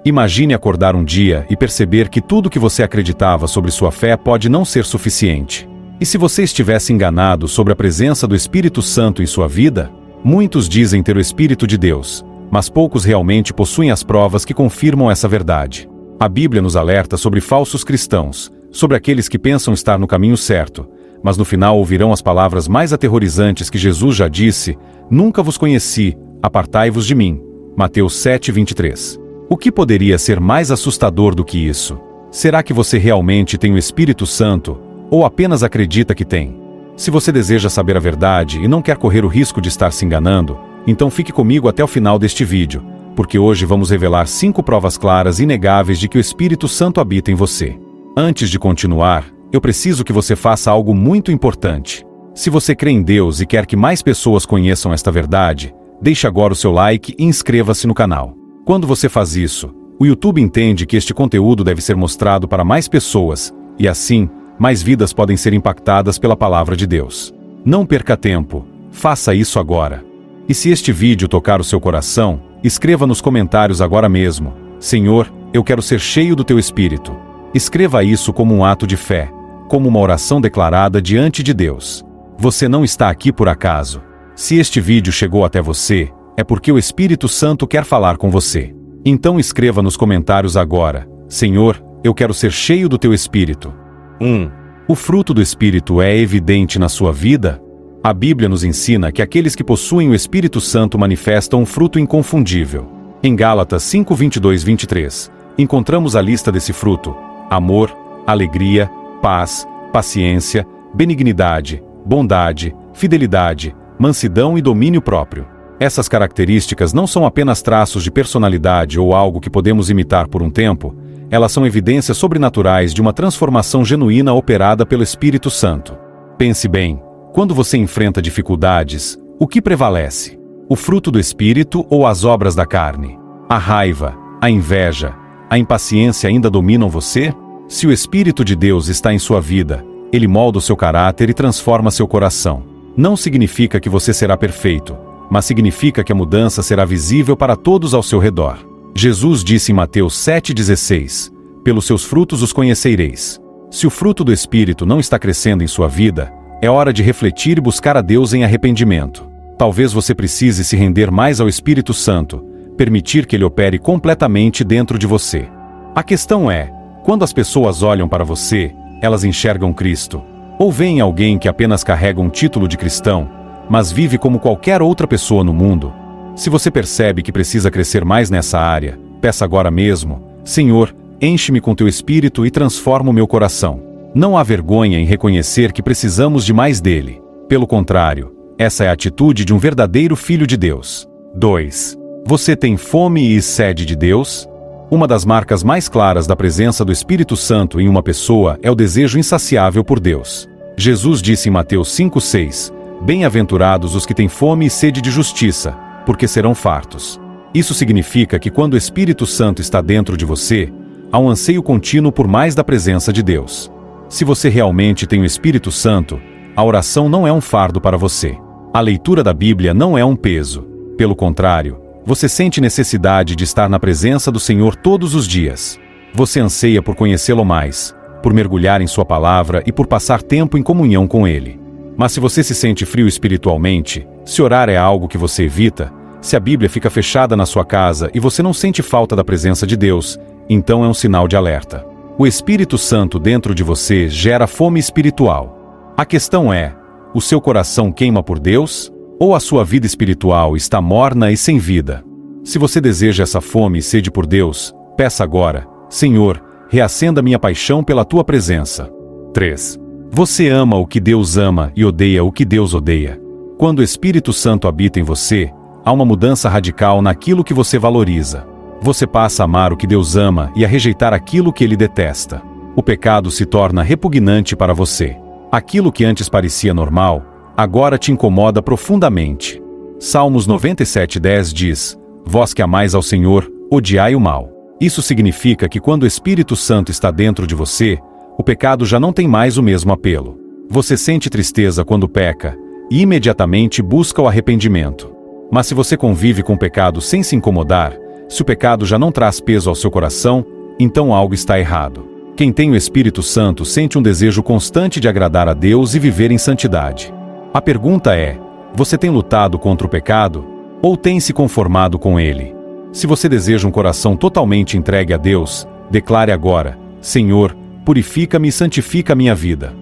Imagine acordar um dia e perceber que tudo que você acreditava sobre sua fé pode não ser suficiente. E se você estivesse enganado sobre a presença do Espírito Santo em sua vida? Muitos dizem ter o Espírito de Deus, mas poucos realmente possuem as provas que confirmam essa verdade. A Bíblia nos alerta sobre falsos cristãos, sobre aqueles que pensam estar no caminho certo, mas no final ouvirão as palavras mais aterrorizantes que Jesus já disse: "Nunca vos conheci, apartai-vos de mim." Mateus 7:23. O que poderia ser mais assustador do que isso? Será que você realmente tem o Espírito Santo, ou apenas acredita que tem? Se você deseja saber a verdade e não quer correr o risco de estar se enganando, então fique comigo até o final deste vídeo, porque hoje vamos revelar 5 provas claras e inegáveis de que o Espírito Santo habita em você. Antes de continuar, eu preciso que você faça algo muito importante. Se você crê em Deus e quer que mais pessoas conheçam esta verdade, deixe agora o seu like e inscreva-se no canal. Quando você faz isso, o YouTube entende que este conteúdo deve ser mostrado para mais pessoas, e assim, mais vidas podem ser impactadas pela palavra de Deus. Não perca tempo, faça isso agora. E se este vídeo tocar o seu coração, escreva nos comentários agora mesmo: "Senhor, eu quero ser cheio do teu Espírito." Escreva isso como um ato de fé, como uma oração declarada diante de Deus. Você não está aqui por acaso. Se este vídeo chegou até você, é porque o Espírito Santo quer falar com você. Então escreva nos comentários agora: "Senhor, eu quero ser cheio do teu Espírito." 1. O fruto do Espírito é evidente na sua vida? A Bíblia nos ensina que aqueles que possuem o Espírito Santo manifestam um fruto inconfundível. Em Gálatas 5:22-23, encontramos a lista desse fruto: amor, alegria, paz, paciência, benignidade, bondade, fidelidade, mansidão e domínio próprio. Essas características não são apenas traços de personalidade ou algo que podemos imitar por um tempo, elas são evidências sobrenaturais de uma transformação genuína operada pelo Espírito Santo. Pense bem, quando você enfrenta dificuldades, o que prevalece? O fruto do Espírito ou as obras da carne? A raiva, a inveja, a impaciência ainda dominam você? Se o Espírito de Deus está em sua vida, ele molda o seu caráter e transforma seu coração. Não significa que você será perfeito, mas significa que a mudança será visível para todos ao seu redor. Jesus disse em Mateus 7:16, "Pelos seus frutos os conhecereis." Se o fruto do Espírito não está crescendo em sua vida, é hora de refletir e buscar a Deus em arrependimento. Talvez você precise se render mais ao Espírito Santo, permitir que ele opere completamente dentro de você. A questão é, quando as pessoas olham para você, elas enxergam Cristo? Ou veem alguém que apenas carrega um título de cristão, mas vive como qualquer outra pessoa no mundo? Se você percebe que precisa crescer mais nessa área, peça agora mesmo: "Senhor, enche-me com teu Espírito e transforma o meu coração." Não há vergonha em reconhecer que precisamos de mais dele. Pelo contrário, essa é a atitude de um verdadeiro filho de Deus. 2. Você tem fome e sede de Deus? Uma das marcas mais claras da presença do Espírito Santo em uma pessoa é o desejo insaciável por Deus. Jesus disse em Mateus 5:6, "Bem-aventurados os que têm fome e sede de justiça, porque serão fartos." Isso significa que quando o Espírito Santo está dentro de você, há um anseio contínuo por mais da presença de Deus. Se você realmente tem o Espírito Santo, a oração não é um fardo para você. A leitura da Bíblia não é um peso. Pelo contrário, você sente necessidade de estar na presença do Senhor todos os dias. Você anseia por conhecê-lo mais, por mergulhar em sua palavra e por passar tempo em comunhão com ele. Mas se você se sente frio espiritualmente, se orar é algo que você evita, se a Bíblia fica fechada na sua casa e você não sente falta da presença de Deus, então é um sinal de alerta. O Espírito Santo dentro de você gera fome espiritual. A questão é, o seu coração queima por Deus? Ou a sua vida espiritual está morna e sem vida? Se você deseja essa fome e sede por Deus, peça agora: "Senhor, reacenda minha paixão pela tua presença." 3. Você ama o que Deus ama e odeia o que Deus odeia? Quando o Espírito Santo habita em você, há uma mudança radical naquilo que você valoriza. Você passa a amar o que Deus ama e a rejeitar aquilo que ele detesta. O pecado se torna repugnante para você. Aquilo que antes parecia normal, agora te incomoda profundamente. Salmos 97:10 diz: "Vós que amais ao Senhor, odiai o mal." Isso significa que quando o Espírito Santo está dentro de você, o pecado já não tem mais o mesmo apelo. Você sente tristeza quando peca, e imediatamente busca o arrependimento. Mas se você convive com o pecado sem se incomodar, Se o pecado já não traz peso ao seu coração, então algo está errado. Quem tem o Espírito Santo sente um desejo constante de agradar a Deus e viver em santidade. A pergunta é: você tem lutado contra o pecado? Ou tem se conformado com ele? Se você deseja um coração totalmente entregue a Deus, declare agora: Senhor, purifica-me e santifica a minha vida.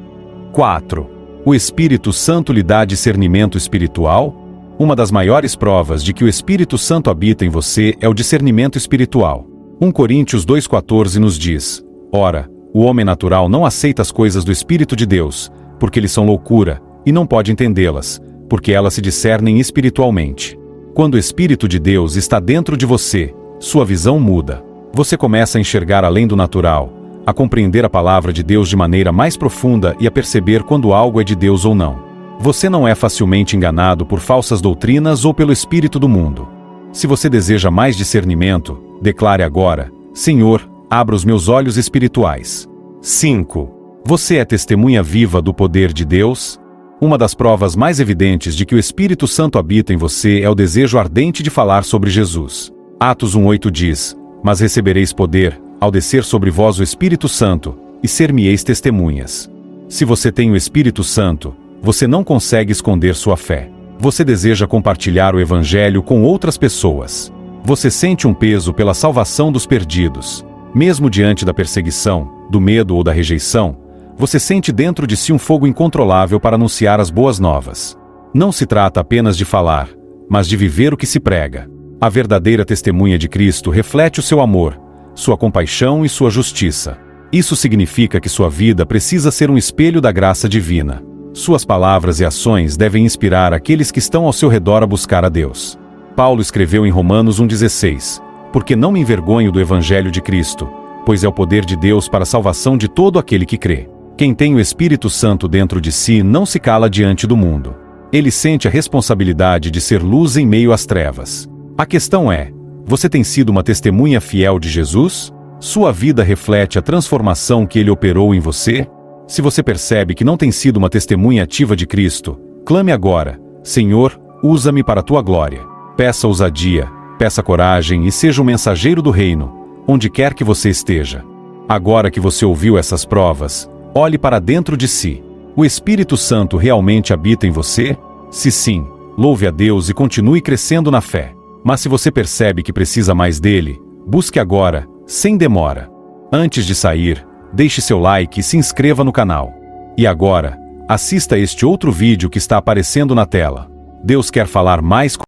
4. O Espírito Santo lhe dá discernimento espiritual? Uma das maiores provas de que o Espírito Santo habita em você é o discernimento espiritual. 1 Coríntios 2,14 nos diz: Ora, o homem natural não aceita as coisas do Espírito de Deus, porque eles são loucura, e não pode entendê-las, porque elas se discernem espiritualmente. Quando o Espírito de Deus está dentro de você, sua visão muda. Você começa a enxergar além do natural, a compreender a palavra de Deus de maneira mais profunda e a perceber quando algo é de Deus ou não. Você não é facilmente enganado por falsas doutrinas ou pelo espírito do mundo. Se você deseja mais discernimento, declare agora: Senhor, abra os meus olhos espirituais. 5. Você é testemunha viva do poder de Deus? Uma das provas mais evidentes de que o Espírito Santo habita em você é o desejo ardente de falar sobre Jesus. Atos 1,8 diz: Mas recebereis poder, ao descer sobre vós o Espírito Santo, e ser-me-eis testemunhas. Se você tem o Espírito Santo, você não consegue esconder sua fé. Você deseja compartilhar o Evangelho com outras pessoas. Você sente um peso pela salvação dos perdidos. Mesmo diante da perseguição, do medo ou da rejeição, você sente dentro de si um fogo incontrolável para anunciar as boas novas. Não se trata apenas de falar, mas de viver o que se prega. A verdadeira testemunha de Cristo reflete o seu amor, sua compaixão e sua justiça. Isso significa que sua vida precisa ser um espelho da graça divina. Suas palavras e ações devem inspirar aqueles que estão ao seu redor a buscar a Deus. Paulo escreveu em Romanos 1,16: Porque não me envergonho do Evangelho de Cristo, pois é o poder de Deus para a salvação de todo aquele que crê. Quem tem o Espírito Santo dentro de si não se cala diante do mundo. Ele sente a responsabilidade de ser luz em meio às trevas. A questão é: você tem sido uma testemunha fiel de Jesus? Sua vida reflete a transformação que ele operou em você? Se você percebe que não tem sido uma testemunha ativa de Cristo, clame agora: Senhor, usa-me para a tua glória. Peça ousadia, peça coragem e seja um mensageiro do reino, onde quer que você esteja. Agora que você ouviu essas provas, olhe para dentro de si. O Espírito Santo realmente habita em você? Se sim, louve a Deus e continue crescendo na fé. Mas se você percebe que precisa mais dele, busque agora, sem demora. Antes de sair, deixe seu like e se inscreva no canal. E agora, assista este outro vídeo que está aparecendo na tela. Deus quer falar mais com